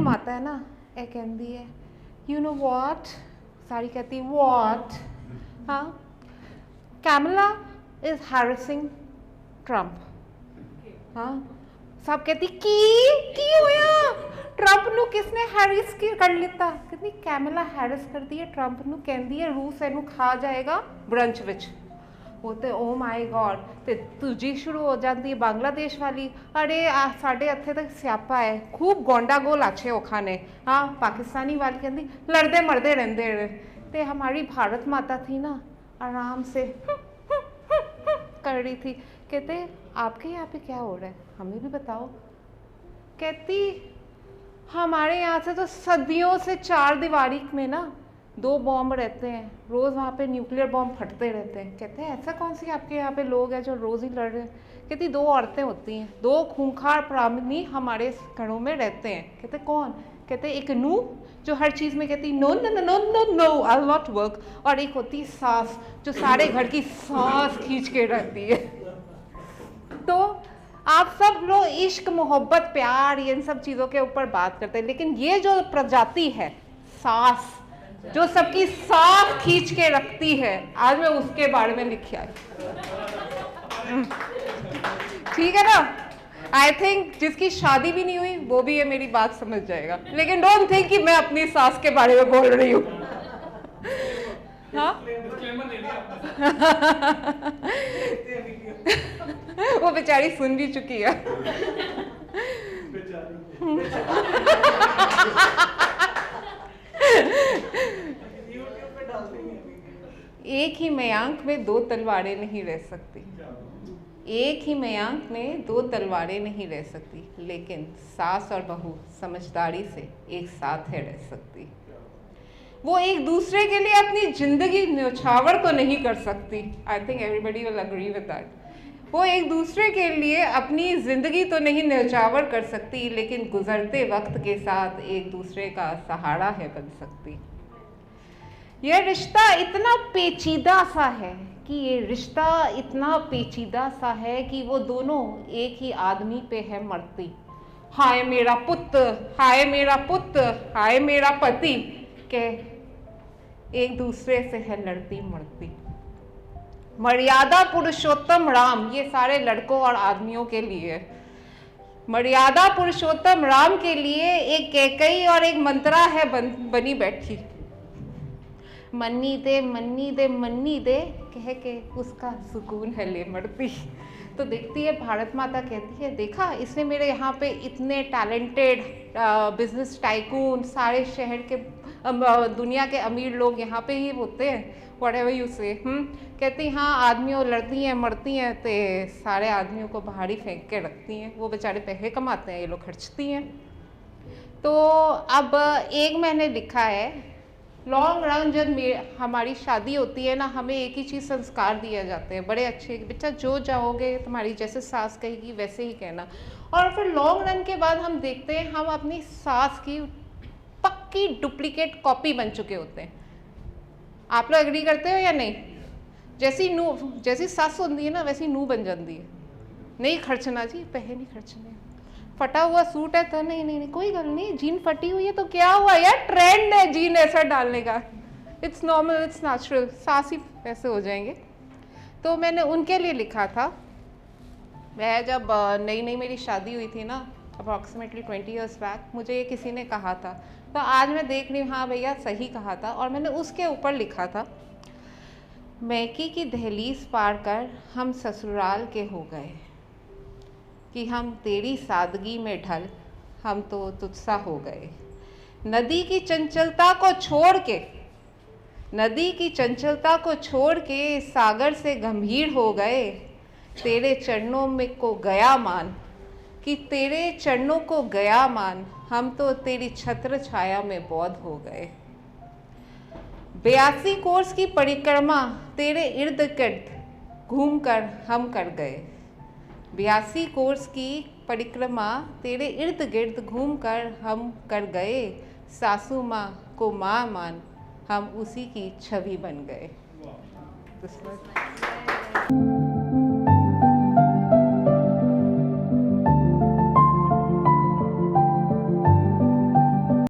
माता है ना, ए कहती है यू नो व्हाट, सारी कहती है व्हाट, हाँ, कैमला इज हैरेसिंग ट्रंप, हाँ, सब कहती की होया ट्रंप नु किसने हैरिस की कर लिता, कितनी कैमला हैरिस कर दी है ट्रंप नु, कहती है रूस एनू खा जाएगा ब्रंच विच, वो तो ओ माई गॉड, ते तुझी शुरू हो जाती है बांग्लादेश वाली, अरे साढ़े हथे तक स्यापा है, खूब गोंडा गोल अच्छे वो खाने, हाँ, पाकिस्तानी वाली कहती लड़ते मरते रहते रहे, ते हमारी भारत माता थी ना आराम से कर रही थी, कहते आपके यहाँ पे क्या हो रहा है हमें भी बताओ, कहती हमारे यहाँ से तो सदियों से चार दीवारी में ना 2 बॉम्ब रहते हैं, रोज़ वहाँ पे न्यूक्लियर बॉम्ब फटते रहते हैं, कहते हैं ऐसा कौन सी आपके यहाँ पे लोग हैं जो रोज़ ही लड़ रहे हैं, कहती 2 औरतें होती हैं, 2 खूंखार प्राणी हमारे घरों में रहते हैं, कहते कौन, कहते एक नू जो हर चीज़ में कहती no no no no no no I will not work, और एक होती सास जो सारे घर की सांस खींच के रहती है। तो आप सब लोग इश्क मोहब्बत प्यार इन सब चीज़ों के ऊपर बात करते हैं, लेकिन ये जो प्रजाति है सास जो सबकी सांस खींच के रखती है, आज मैं उसके बारे में लिखी आई, ठीक है ना। आई थिंक जिसकी शादी भी नहीं हुई वो भी ये मेरी बात समझ जाएगा, लेकिन डोंट थिंक कि मैं अपनी सास के बारे में बोल रही हूँ। हाँ वो बेचारी सुन भी चुकी है। एक ही मयांक में 2 तलवारें नहीं रह सकती, एक ही मयांक में 2 तलवारें नहीं रह सकती, लेकिन सास और बहू समझदारी से एक साथ है रह सकती। वो एक दूसरे के लिए अपनी जिंदगी न्यौछावर तो नहीं कर सकती, I think everybody will agree with that. वो एक दूसरे के लिए अपनी ज़िंदगी तो नहीं न्यौछावर कर सकती, लेकिन गुजरते वक्त के साथ एक दूसरे का सहारा है बन सकती। यह रिश्ता इतना पेचीदा सा है कि ये रिश्ता इतना पेचीदा सा है कि वो दोनों एक ही आदमी पे है मरती। हाय मेरा पुत्र, हाय मेरा पुत्र, हाय मेरा पति के एक दूसरे से है लड़ती मरती। मर्यादा पुरुषोत्तम राम, ये सारे लड़कों और आदमियों के लिए। मर्यादा पुरुषोत्तम राम के लिए एक कैकई और एक मंत्रा है बनी बैठी। मन्नी दे मन्नी दे मन्नी दे कह के उसका सुकून है ले मरती। तो देखती है भारत माता, कहती है देखा इसने मेरे यहाँ पे इतने टैलेंटेड बिजनेस टाइकून, सारे शहर के दुनिया के अमीर लोग यहाँ पे ही होते हैं, व्हाटएवर यू से। कहती हाँ आदमियों लड़ती हैं मरती हैं तो सारे आदमियों को बाहर ही फेंक के रखती हैं, वो बेचारे पैसे कमाते हैं, ये लोग खर्चती हैं। तो अब एक मैंने लिखा है, लॉन्ग रन जब हमारी शादी होती है ना, हमें एक ही चीज़ संस्कार दिए जाते हैं बड़े अच्छे, बेटा जो जाओगे तुम्हारी जैसे सास कहेगी वैसे ही कहना। और फिर लॉन्ग रन के बाद हम देखते हैं हम अपनी सास की पक्की डुप्लीकेट कॉपी बन चुके होते हैं। आप लोग एग्री करते हो या नहीं? जैसी सास होती है ना वैसी नूह बन जाती है। नहीं खर्चना जी, पैसे नहीं खर्चने, फटा हुआ सूट है तो नहीं कोई गल नहीं, जीन फटी हुई है तो क्या हुआ यार, ट्रेंड है जीन ऐसा डालने का, इट्स नॉर्मल इट्स नेचुरल, सास ही पैसे हो जाएंगे। तो मैंने उनके लिए लिखा था। मैं जब नई मेरी शादी हुई थी ना, अप्रॉक्सीमेटली 20 ईयर्स बैक, मुझे ये किसी ने कहा था, तो आज मैं देख रही हूँ हाँ भैया सही कहा था। और मैंने उसके ऊपर लिखा था, मैकी की दहलीज पार कर हम ससुराल के हो गए, कि हम तेरी सादगी में ढल हम तो तुझसा हो गए। नदी की चंचलता को छोड़ के, नदी की चंचलता को छोड़ के सागर से गंभीर हो गए। तेरे चरणों में को गया मान, कि तेरे चरणों को गया मान, हम तो तेरी छत्र छाया में बौद्ध हो गए। 82 कोर्स की परिक्रमा तेरे इर्द गिर्द घूम कर हम कर गए। 82 कोर्स की परिक्रमा तेरे इर्द गिर्द घूम कर हम कर गए। सासू माँ को माँ मान हम उसी की छवि बन गए।